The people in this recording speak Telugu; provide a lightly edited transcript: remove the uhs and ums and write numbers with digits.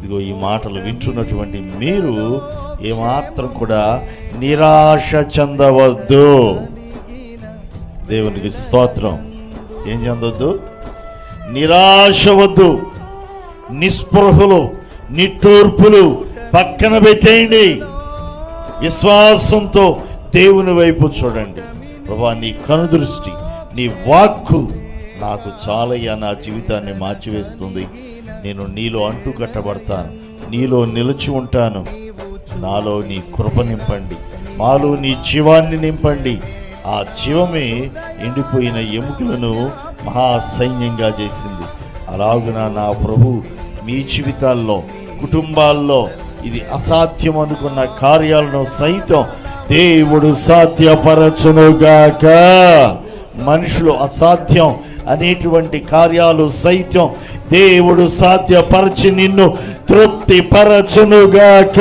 ఇదిగో ఈ మాటలు వింటున్నటువంటి మీరు ఏమాత్రం కూడా నిరాశ చెందవద్దు. దేవునికి స్తోత్రం. ఏం చెందొద్దు? నిరాశ వద్దు. నిస్పృహలు, నిట్టూర్పులు పక్కన పెట్టేయండి. విశ్వాసంతో దేవుని వైపు చూడండి. ప్రభువా, నీ కనుదృష్టి, నీ వాక్కు నాకు చాలయ్యా, నా జీవితాన్ని మార్చివేస్తుంది. నేను నీలో అంటుకట్టబడతాను, నీలో నిలిచి ఉంటాను. నాలో నీ కృప నింపండి, మాలో నీ జీవాన్ని నింపండి. ఆ జీవమే ఎండిపోయిన ఎముకలను మహాసైన్యంగా చేసింది. అలాగున నా ప్రభు మీ జీవితాల్లో, కుటుంబాల్లో ఇది అసాధ్యం అనుకున్న కార్యాలను సైతం దేవుడు సాధ్యపరచునుగాక. మనుషులు అసాధ్యం అనేటువంటి కార్యాలు సైతం దేవుడు సాధ్యపరచి నిన్ను తృప్తి పరచునుగాక.